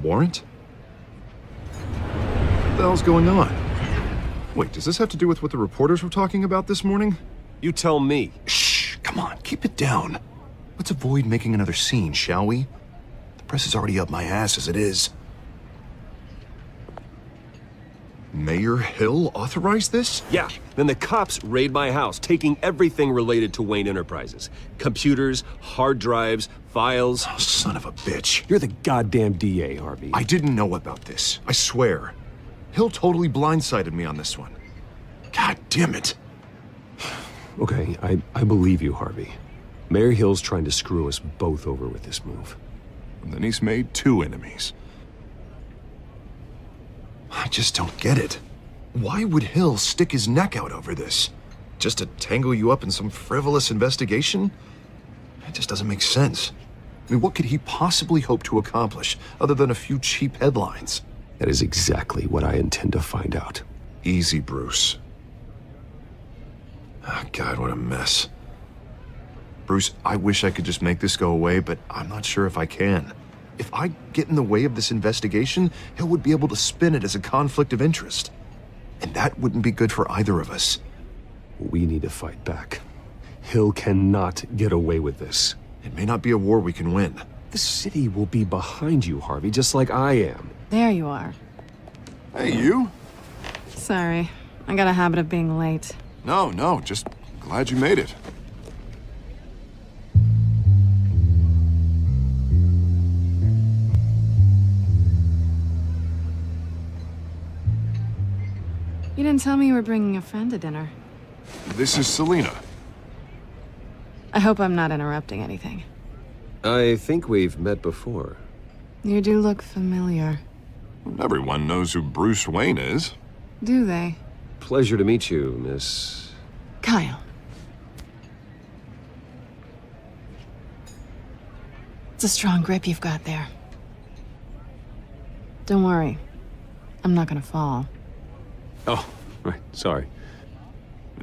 warrant? What the hell's going on? Wait, does this have to do with what the reporters were talking about this morning? You tell me. Shh, come on, keep it down. Let's avoid making another scene, shall we? The press is already up my ass as it is. Mayor Hill authorized this? Yeah, then the cops raid my house, taking everything related to Wayne Enterprises. Computers, hard drives, files. Oh, son of a bitch. You're the goddamn DA, Harvey. I didn't know about this, I swear. Hill totally blindsided me on this one. God damn it. Okay, I believe you, Harvey. Mayor Hill's trying to screw us both over with this move. And then he's made 2 enemies. I just don't get it. Why would Hill stick his neck out over this? Just to tangle you up in some frivolous investigation? It just doesn't make sense. I mean, what could he possibly hope to accomplish other than a few cheap headlines? That is exactly what I intend to find out. Easy, Bruce. Oh, God, what a mess. Bruce, I wish I could just make this go away, but I'm not sure if I can. If I get in the way of this investigation, Hill would be able to spin it as a conflict of interest. And that wouldn't be good for either of us. We need to fight back. Hill cannot get away with this. It may not be a war we can win. The city will be behind you, Harvey, just like I am. There you are. Hey, you? Sorry, I got a habit of being late. No, just glad you made it. You didn't tell me you were bringing a friend to dinner. This is Selena. I hope I'm not interrupting anything. I think we've met before. You do look familiar. Everyone knows who Bruce Wayne is. Do they? Pleasure to meet you, Miss... Kyle. It's a strong grip you've got there. Don't worry. I'm not gonna fall. Oh, right, sorry.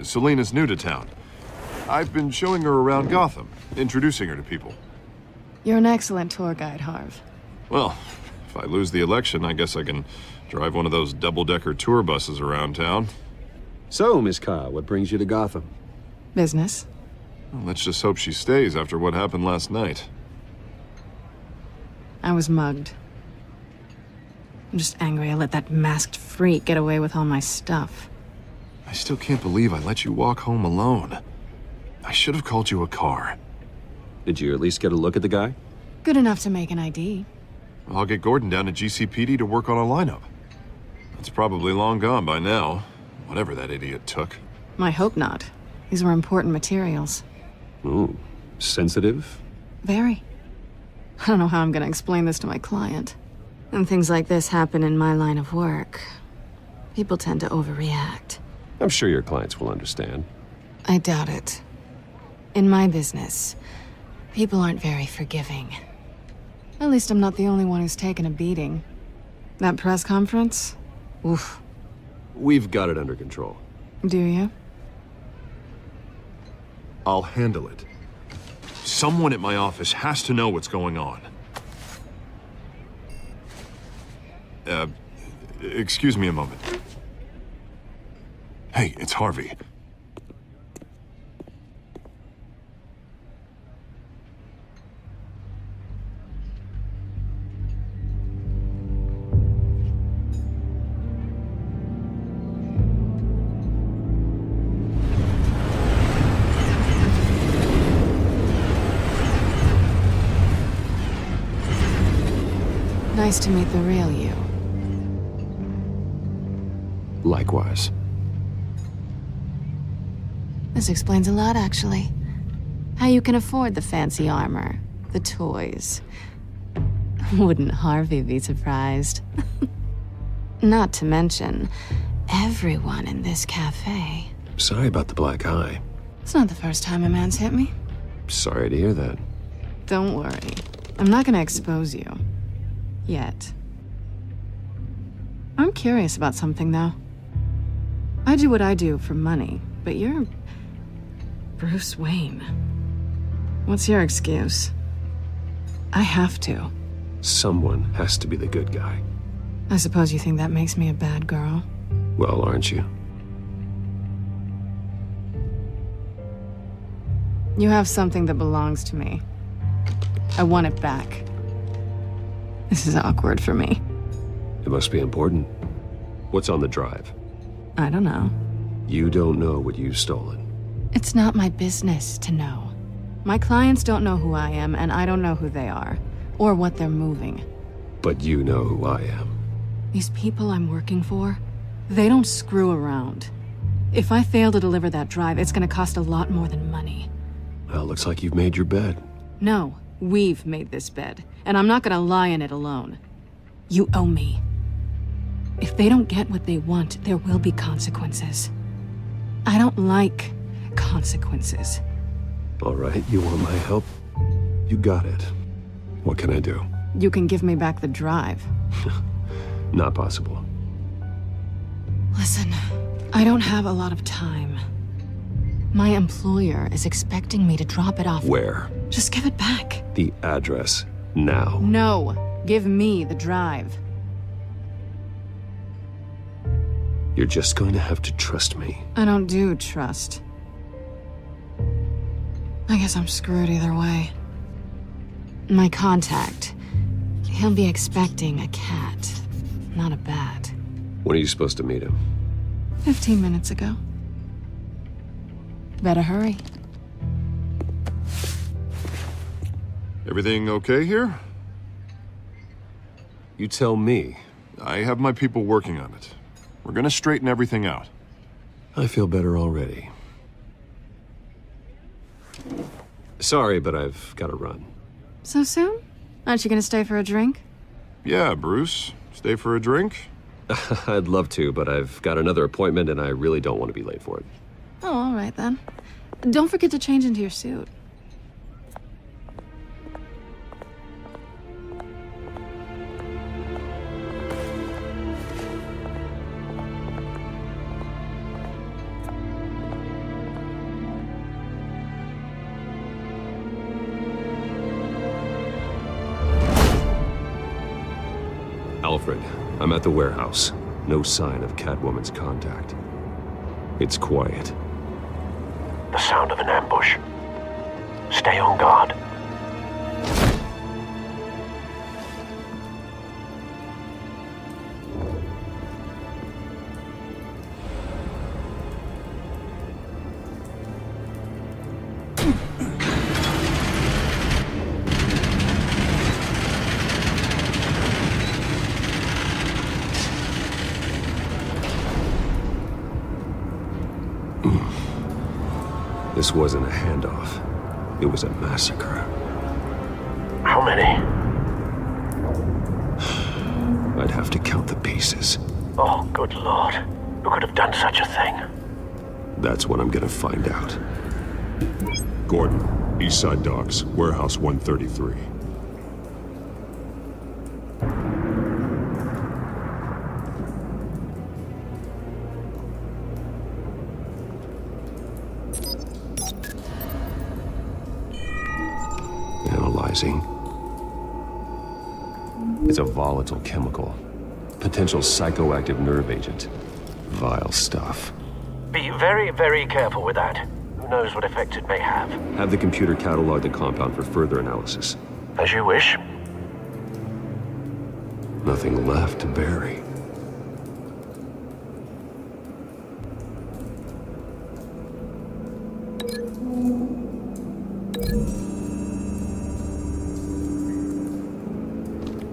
Selena's new to town. I've been showing her around Gotham, introducing her to people. You're an excellent tour guide, Harv. Well, if I lose the election, I guess I can drive one of those double-decker tour buses around town. So, Miss Kyle, what brings you to Gotham? Business. Well, let's just hope she stays after what happened last night. I was mugged. I'm just angry I let that masked freak get away with all my stuff. I still can't believe I let you walk home alone. I should have called you a car. Did you at least get a look at the guy? Good enough to make an ID. I'll get Gordon down to GCPD to work on a lineup. It's probably long gone by now, whatever that idiot took. I hope not. These were important materials. Ooh, sensitive? Very. I don't know how I'm gonna explain this to my client. And things like this happen in my line of work. People tend to overreact. I'm sure your clients will understand. I doubt it. In my business, people aren't very forgiving. At least I'm not the only one who's taken a beating. That press conference? Oof. We've got it under control. Do you? I'll handle it. Someone at my office has to know what's going on. Excuse me a moment. Hey, it's Harvey. Nice to meet the real you. Likewise. This explains a lot, actually. How you can afford the fancy armor, the toys. Wouldn't Harvey be surprised? Not to mention, everyone in this cafe. Sorry about the black eye. It's not the first time a man's hit me. Sorry to hear that. Don't worry. I'm not gonna expose you. Yet. I'm curious about something, though. I do what I do for money, but you're... Bruce Wayne. What's your excuse? I have to. Someone has to be the good guy. I suppose you think that makes me a bad girl. Well, aren't you? You have something that belongs to me. I want it back. This is awkward for me. It must be important. What's on the drive? I don't know. You don't know what you've stolen. It's not my business to know. My clients don't know who I am, and I don't know who they are, or what they're moving. But you know who I am. These people I'm working for, they don't screw around. If I fail to deliver that drive, it's gonna cost a lot more than money. Well, looks like you've made your bed. No, we've made this bed, and I'm not gonna lie in it alone. You owe me. If they don't get what they want, there will be consequences. I don't like consequences. All right, you want my help? You got it. What can I do? You can give me back the drive. Not possible. Listen, I don't have a lot of time. My employer is expecting me to drop it off. Where? Just give it back. The address, now. No, give me the drive. You're just going to have to trust me. I don't do trust. I guess I'm screwed either way. My contact, he'll be expecting a cat, not a bat. When are you supposed to meet him? 15 minutes ago. Better hurry. Everything okay here? You tell me. I have my people working on it. We're gonna straighten everything out. I feel better already. Sorry, but I've got to run. So soon? Aren't you gonna stay for a drink? Yeah, Bruce. Stay for a drink? I'd love to, but I've got another appointment and I really don't want to be late for it. Oh, all right then. Don't forget to change into your suit. Alfred, I'm at the warehouse. No sign of Catwoman's contact. It's quiet. The sound of an ambush. Stay on guard. This wasn't a handoff. It was a massacre. How many? I'd have to count the pieces. Oh, good lord. Who could have done such a thing? That's what I'm gonna find out. Gordon, Eastside Docks, Warehouse 133. Analyzing. It's a volatile chemical. Potential psychoactive nerve agent. Vile stuff. Be very, very careful with that. Who knows what effect it may have. Have the computer catalog the compound for further analysis. As you wish. Nothing left to bury.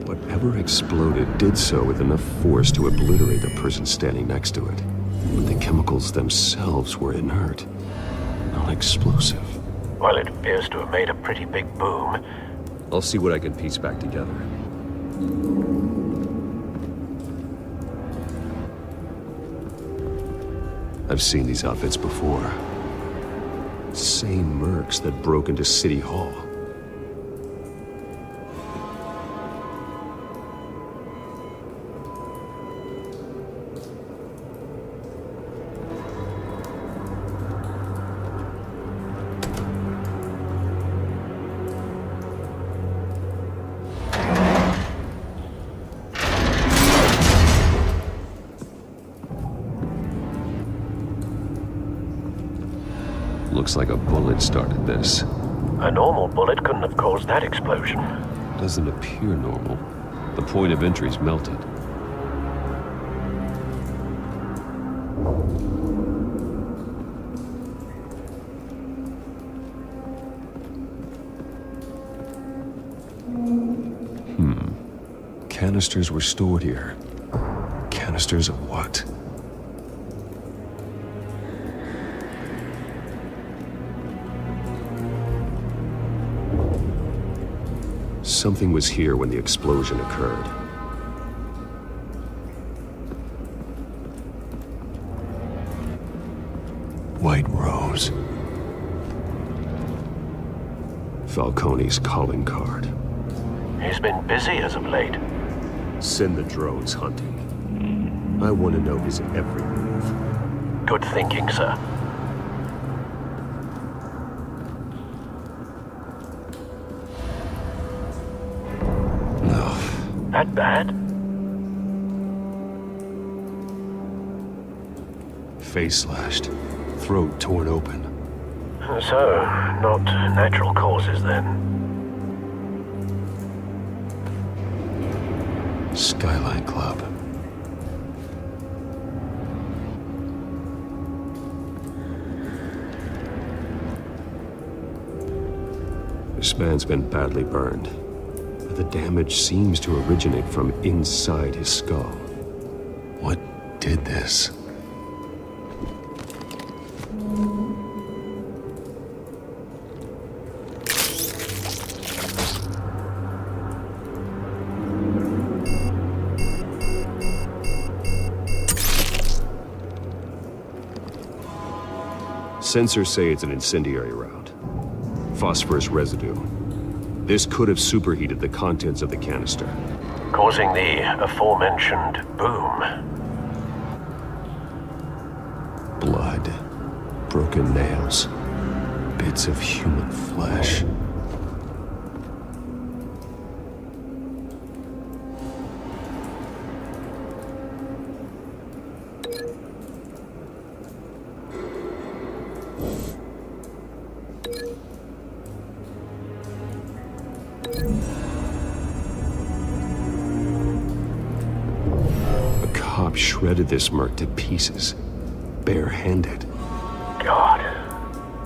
Whatever exploded did so with enough force to obliterate the person standing next to it. But the chemicals themselves were inert, not explosive. Well, it appears to have made a pretty big boom. I'll see what I can piece back together. I've seen these outfits before. Same mercs that broke into City Hall. Looks like a bullet started this. A normal bullet couldn't have caused that explosion. Doesn't appear normal. The point of entry's melted. Canisters were stored here. Canisters of what? Something was here when the explosion occurred. White Rose. Falcone's calling card. He's been busy as of late. Send the drones hunting. I want to know his every move. Good thinking, sir. No. That bad? Face slashed. Throat torn open. So, not natural causes then. Skyline Club. This man's been badly burned, but the damage seems to originate from inside his skull. What did this? Sensors say it's an incendiary round. Phosphorus residue. This could have superheated the contents of the canister. Causing the aforementioned boom. Blood. Broken nails. Bits of human flesh. Shredded this merc to pieces, barehanded. God,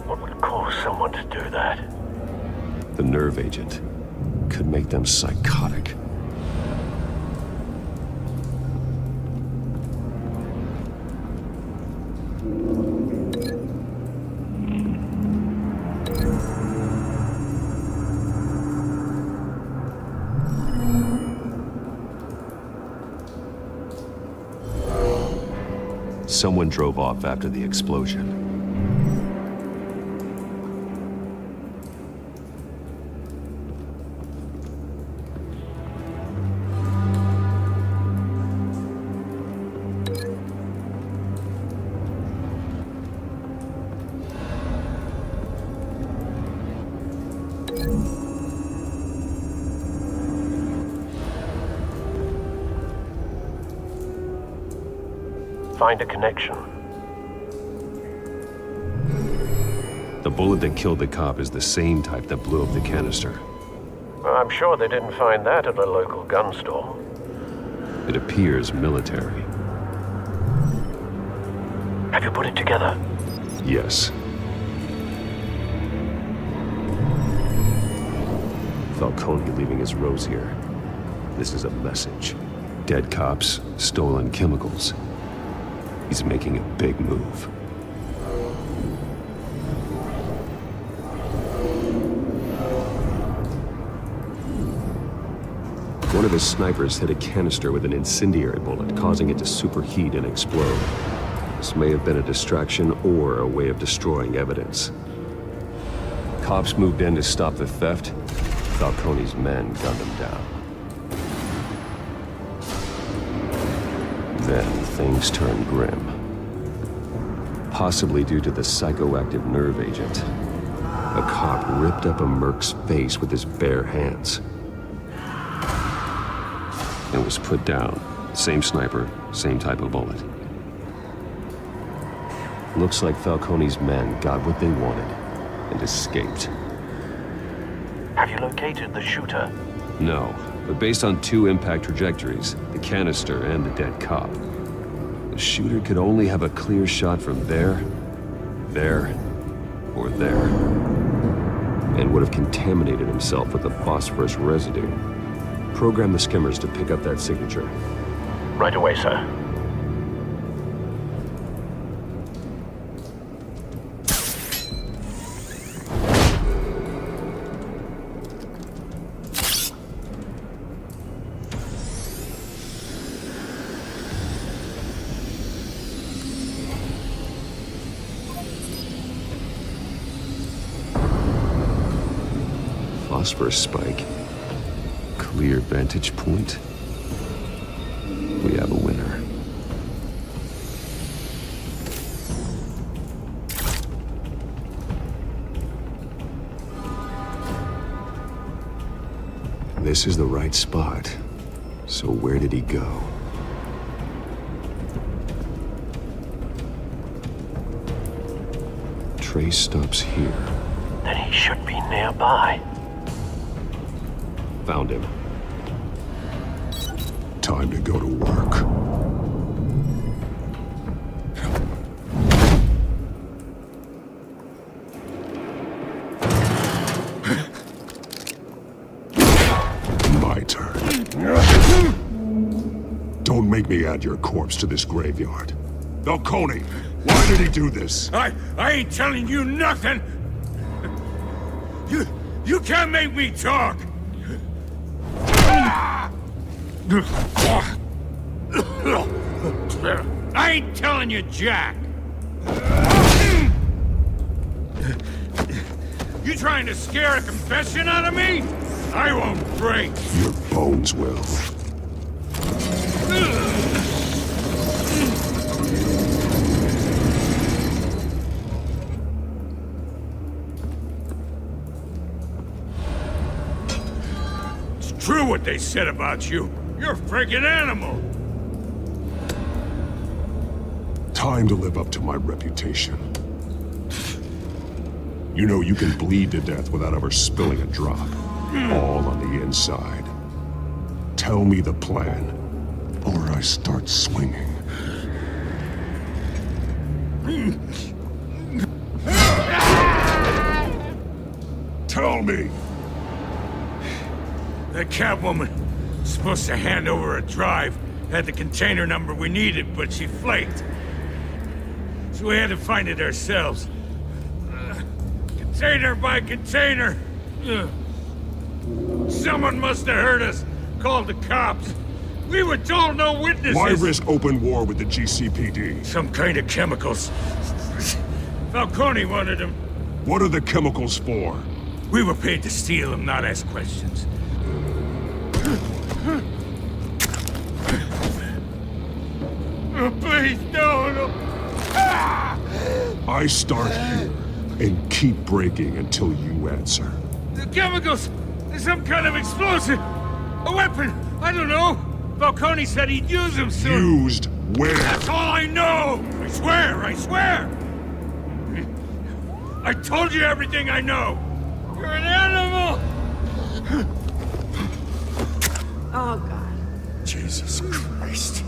what would cause someone to do that? The nerve agent could make them psychotic. Someone drove off after the explosion. Find a connection. The bullet that killed the cop is the same type that blew up the canister. I'm sure they didn't find that at a local gun store. It appears military. Have you put it together? Yes. Falcone leaving his rose here. This is a message. Dead cops, stolen chemicals. He's making a big move. One of his snipers hit a canister with an incendiary bullet, causing it to superheat and explode. This may have been a distraction or a way of destroying evidence. Cops moved in to stop the theft. Falcone's men gunned him down. Then things turned grim. Possibly due to the psychoactive nerve agent. A cop ripped up a merc's face with his bare hands. It was put down. Same sniper, same type of bullet. Looks like Falcone's men got what they wanted and escaped. Have you located the shooter? No, but based on 2 impact trajectories, the canister and the dead cop, the shooter could only have a clear shot from there, or there, and would have contaminated himself with the phosphorus residue. Program the skimmers to pick up that signature. Right away, sir. Phosphorus spike. Clear vantage point. We have a winner. This is the right spot. So where did he go? Trace stops here. Then he should be nearby. Found him. Time to go to work. My turn. Don't make me add your corpse to this graveyard. Falcone, why did he do this? I ain't telling you nothing! You can't make me talk! I ain't telling you, Jack! You trying to scare a confession out of me? I won't break! Your bones will. It's true what they said about you. You're a freaking animal! Time to live up to my reputation. You know you can bleed to death without ever spilling a drop. All on the inside. Tell me the plan, or I start swinging. Tell me! That Catwoman was supposed to hand over a drive, had the container number we needed, but she flaked. So we had to find it ourselves. Container by container. Someone must have heard us, called the cops. We were told no witnesses. Why risk open war with the GCPD? Some kind of chemicals. Falcone wanted them. What are the chemicals for? We were paid to steal them, not ask questions. Oh, please, no. I start here and keep breaking until you answer. The chemicals! There's some kind of explosive! A weapon! I don't know! Falcone said he'd use them soon! Used where? That's all I know! I swear! I told you everything I know! You're an animal! Oh, God. Jesus Christ.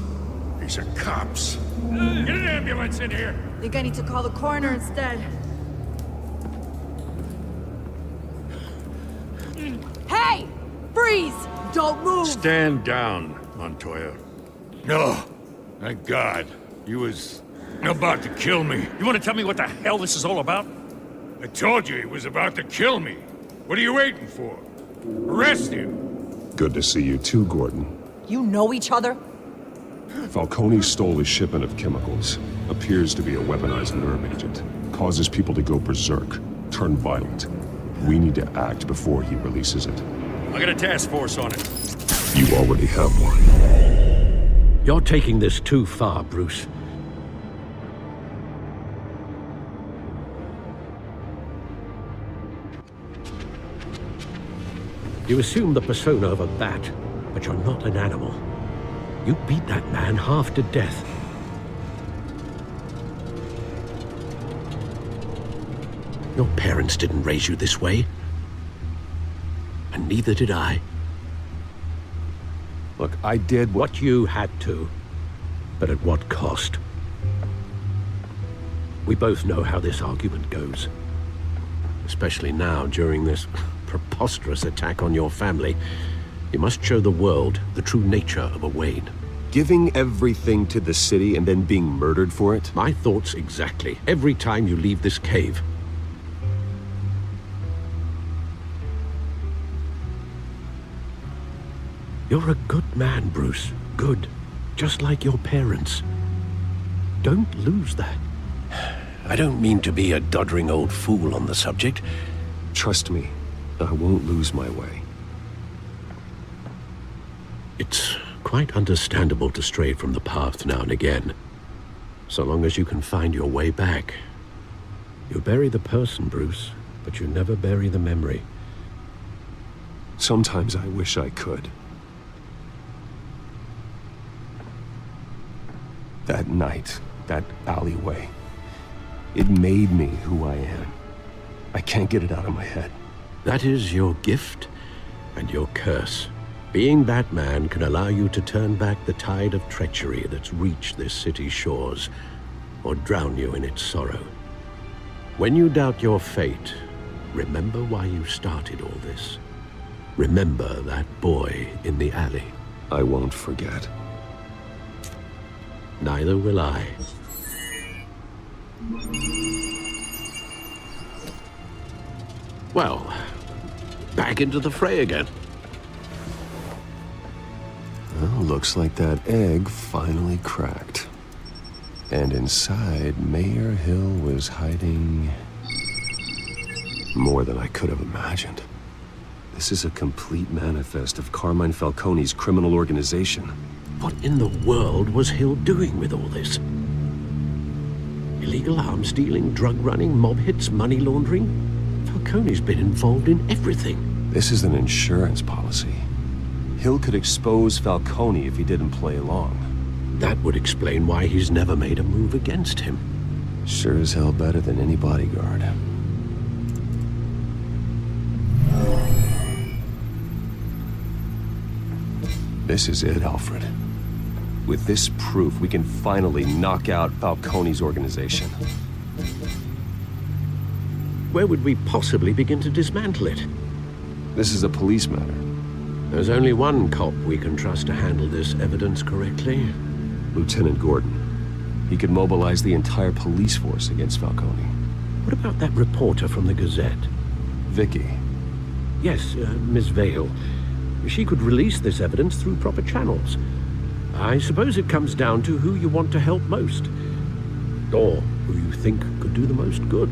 These are cops. Get an ambulance in here! Think I need to call the coroner instead. Hey! Freeze! Don't move! Stand down, Montoya. No. Thank God. He was about to kill me. You want to tell me what the hell this is all about? I told you he was about to kill me. What are you waiting for? Arrest him! Good to see you too, Gordon. You know each other? Falcone stole a shipment of chemicals. Appears to be a weaponized nerve agent. Causes people to go berserk, turn violent. We need to act before he releases it. I got a task force on it. You already have one. You're taking this too far, Bruce. You assume the persona of a bat, but you're not an animal. You beat that man half to death. Your parents didn't raise you this way. And neither did I. Look, I did What you had to. But at what cost? We both know how this argument goes. Especially now, during this preposterous attack on your family. You must show the world the true nature of a Wayne. Giving everything to the city and then being murdered for it? My thoughts exactly. Every time you leave this cave. You're a good man, Bruce. Good. Just like your parents. Don't lose that. I don't mean to be a doddering old fool on the subject. Trust me, I won't lose my way. It's quite understandable to stray from the path now and again. So long as you can find your way back. You bury the person, Bruce, but you never bury the memory. Sometimes I wish I could. That night, that alleyway, it made me who I am. I can't get it out of my head. That is your gift and your curse. Being Batman can allow you to turn back the tide of treachery that's reached this city's shores, or drown you in its sorrow. When you doubt your fate, remember why you started all this. Remember that boy in the alley. I won't forget. Neither will I. Well, back into the fray again. Well, looks like that egg finally cracked. And inside, Mayor Hill was hiding more than I could have imagined. This is a complete manifest of Carmine Falcone's criminal organization. What in the world was Hill doing with all this? Illegal arms dealing, drug running, mob hits, money laundering? Falcone's been involved in everything. This is an insurance policy. Hill could expose Falcone if he didn't play along. That would explain why he's never made a move against him. Sure as hell better than any bodyguard. This is it, Alfred. With this proof, we can finally knock out Falcone's organization. Where would we possibly begin to dismantle it? This is a police matter. There's only one cop we can trust to handle this evidence correctly. Lieutenant Gordon. He could mobilize the entire police force against Falcone. What about that reporter from the Gazette? Vicky. Yes, Miss Vale. She could release this evidence through proper channels. I suppose it comes down to who you want to help most. Or who you think could do the most good.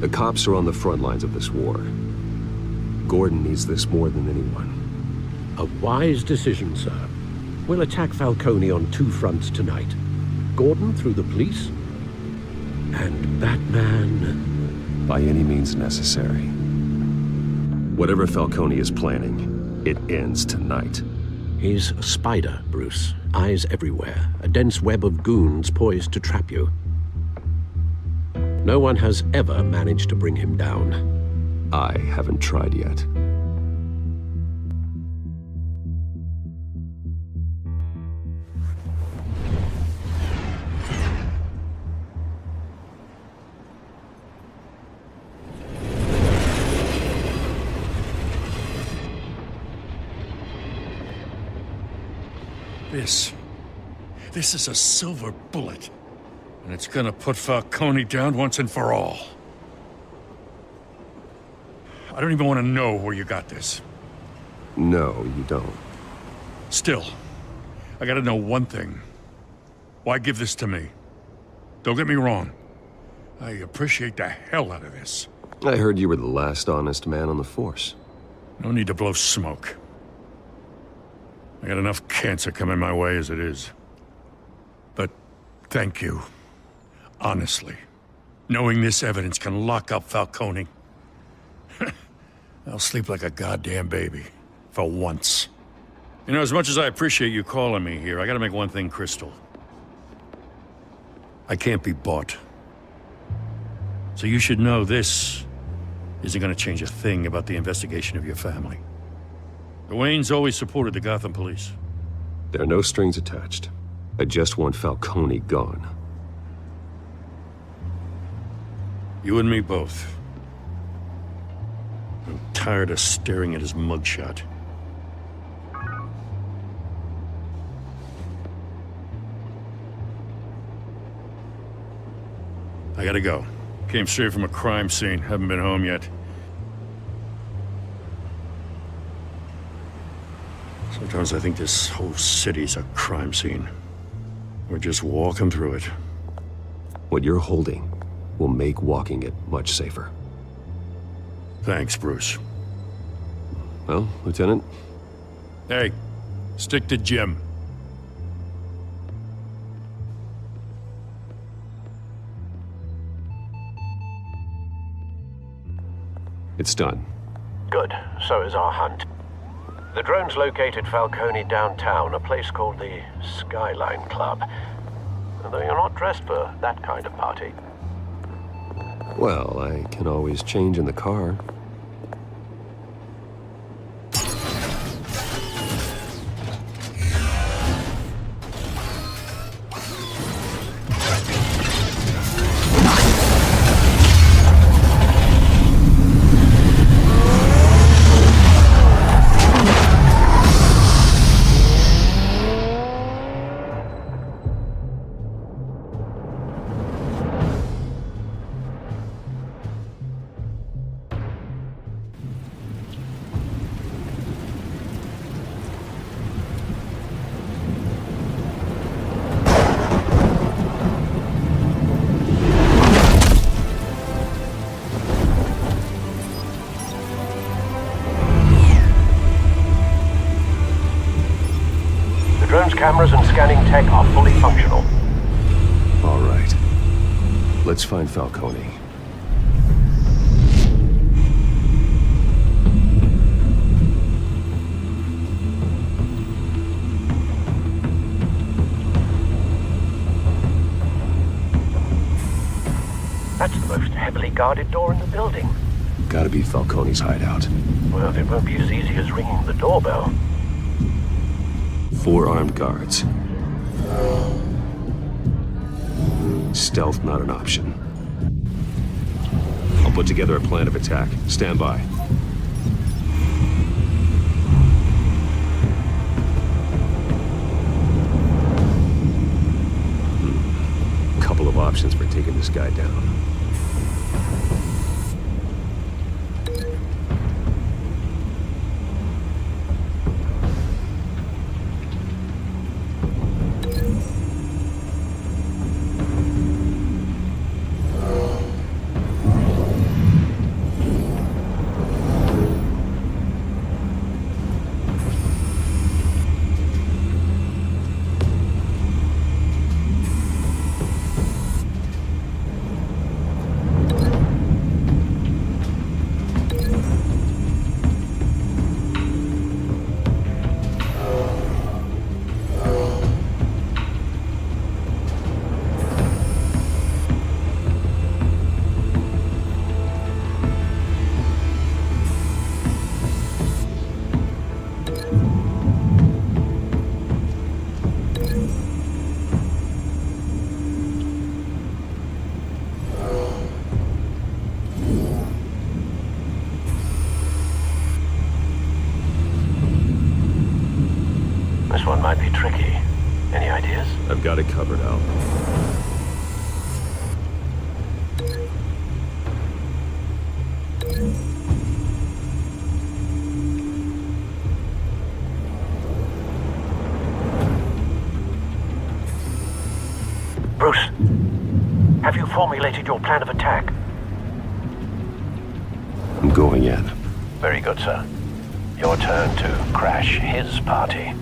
The cops are on the front lines of this war. Gordon needs this more than anyone. A wise decision, sir. We'll attack Falcone on two fronts tonight. Gordon through the police, and Batman... by any means necessary. Whatever Falcone is planning, it ends tonight. He's a spider, Bruce. Eyes everywhere. A dense web of goons poised to trap you. No one has ever managed to bring him down. I haven't tried yet. This is a silver bullet. And it's gonna put Falcone down once and for all. I don't even want to know where you got this. No, you don't. Still, I gotta know one thing. Why give this to me? Don't get me wrong. I appreciate the hell out of this. I heard you were the last honest man on the force. No need to blow smoke. I got enough cancer coming my way as it is. But thank you. Honestly. Knowing this evidence can lock up Falcone. I'll sleep like a goddamn baby. For once. You know, as much as I appreciate you calling me here, I gotta make one thing crystal. I can't be bought. So you should know this isn't gonna change a thing about the investigation of your family. The Waynes always supported the Gotham police. There are no strings attached. I just want Falcone gone. You and me both. I'm tired of staring at his mugshot. I gotta go. Came straight from a crime scene. Haven't been home yet. Sometimes I think this whole city's a crime scene. We're just walking through it. What you're holding will make walking it much safer. Thanks, Bruce. Well, Lieutenant? Hey, stick to Jim. It's done. Good. So is our hunt. The drones located Falcone downtown, a place called the Skyline Club. Although you're not dressed for that kind of party. Well, I can always change in the car. Drone's cameras and scanning tech are fully functional. All right. Let's find Falcone. That's the most heavily guarded door in the building. Gotta be Falcone's hideout. Well, it won't be as easy as ringing the doorbell. 4 armed guards. Stealth not an option. I'll put together a plan of attack. Stand by. Couple of options for taking this guy down. This one might be tricky. Any ideas? I've got it covered, Al. Bruce, have you formulated your plan of attack? I'm going in. Very good, sir. Your turn to crash his party.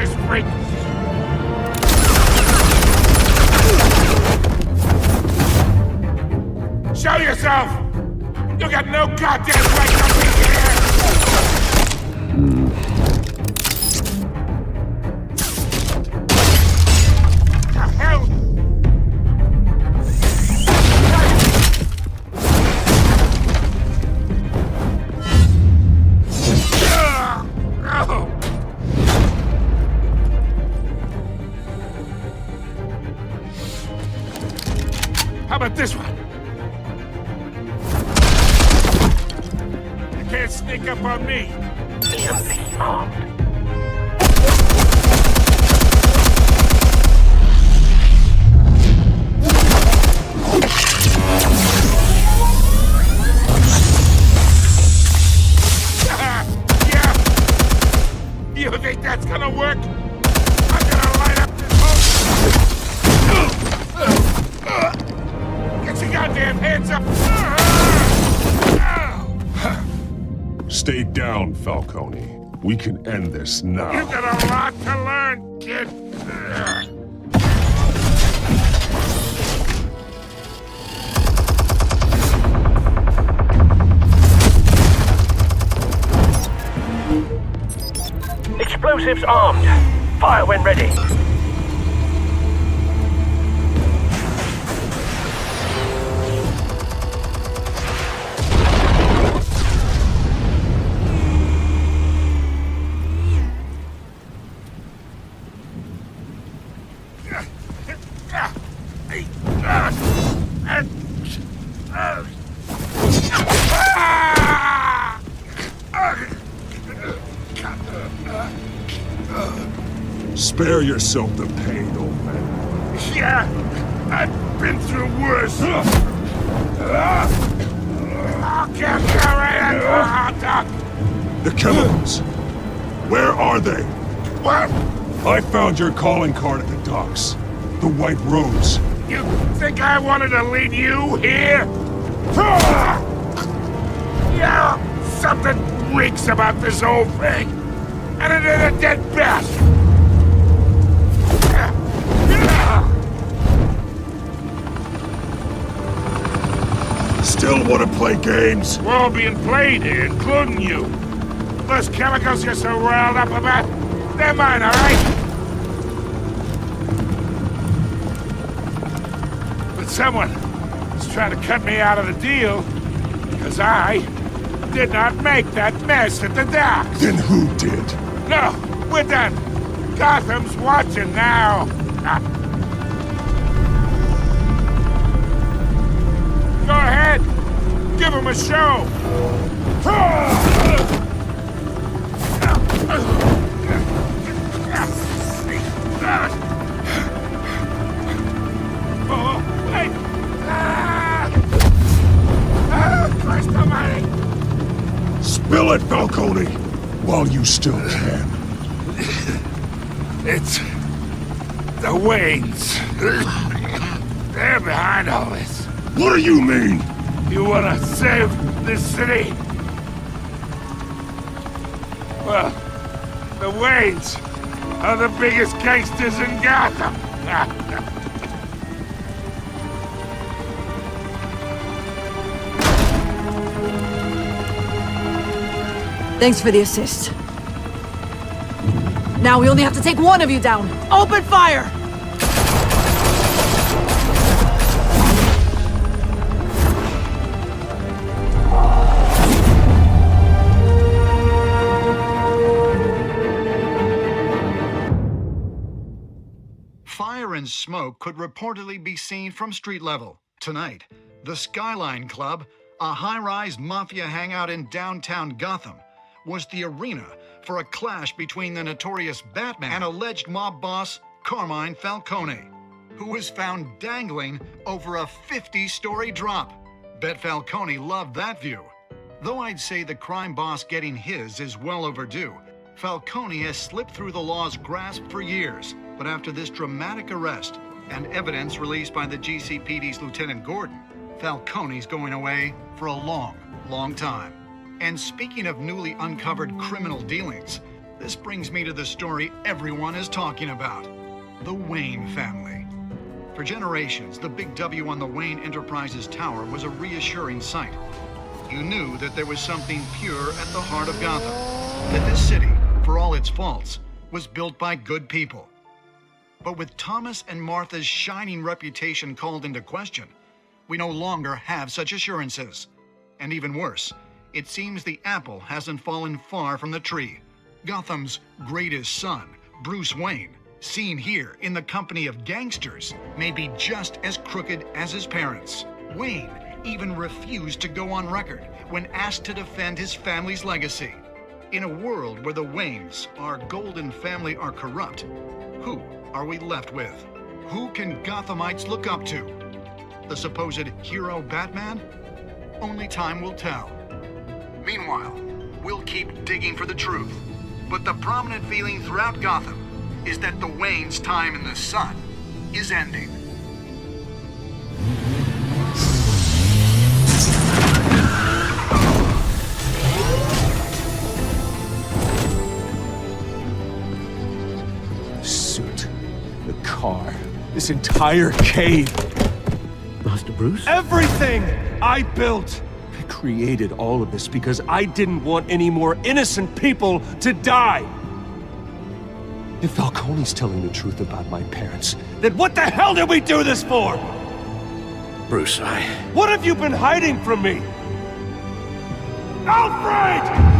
this freak! Show yourself! You got no goddamn right to be here! The hell? How about this one? You can't sneak up on me. EMP armed. Yeah. You think that's gonna work? I'm gonna light up this whole... Get your goddamn hands up! Stay down, Falcone. We can end this now. You got a lot to learn, kid. Explosives armed. Fire when ready. Spare yourself the pain, old man. Yeah, I've been through worse. I'll get you right at the hot dog. The chemicals. Where are they? What? I found your calling card at the docks. The White Rose. You think I wanted to lead you here? Yeah, something reeks about this whole thing. And it is a dead bat. Still want to play games? We're all being played here, including you. Those chemicals you're so riled up about, they're mine, all right? But someone is trying to cut me out of the deal because I did not make that mess at the docks. Then who did? No, we're done. Gotham's watching now. Go ahead. Give him a show. Oh, wait. Christ almighty. Spill it, Falcone, while you still can. It's the Waynes. They're behind all this. What do you mean? You wanna save this city? Well, the Waynes are the biggest gangsters in Gotham. Thanks for the assist. Now we only have to take one of you down. Open fire! Fire and smoke could reportedly be seen from street level. Tonight, the Skyline Club, a high-rise mafia hangout in downtown Gotham, was the arena for a clash between the notorious Batman and alleged mob boss Carmine Falcone, who was found dangling over a 50-story drop. Bet Falcone loved that view. Though I'd say the crime boss getting his is well overdue, Falcone has slipped through the law's grasp for years. But after this dramatic arrest and evidence released by the GCPD's Lieutenant Gordon, Falcone's going away for a long, long time. And speaking of newly uncovered criminal dealings, This brings me to the story everyone is talking about. The Wayne family. For generations, the big W on the Wayne Enterprises tower was a reassuring sight. You knew that there was something pure at the heart of Gotham. That this city, for all its faults, was built by good people. But with Thomas and Martha's shining reputation called into question, we no longer have such assurances. And even worse, it seems the apple hasn't fallen far from the tree. Gotham's greatest son, Bruce Wayne, seen here in the company of gangsters, may be just as crooked as his parents. Wayne even refused to go on record when asked to defend his family's legacy. In a world where the Waynes, our golden family, are corrupt, who are we left with? Who can Gothamites look up to? The supposed hero Batman? Only time will tell. Meanwhile, we'll keep digging for the truth. But the prominent feeling throughout Gotham is that the Waynes' time in the sun is ending. Suit, the car, this entire cave. Master Bruce? Everything I built! I created all of this because I didn't want any more innocent people to die! If Falcone's telling the truth about my parents, then what the hell did we do this for? Bruce, What have you been hiding from me? Alfred!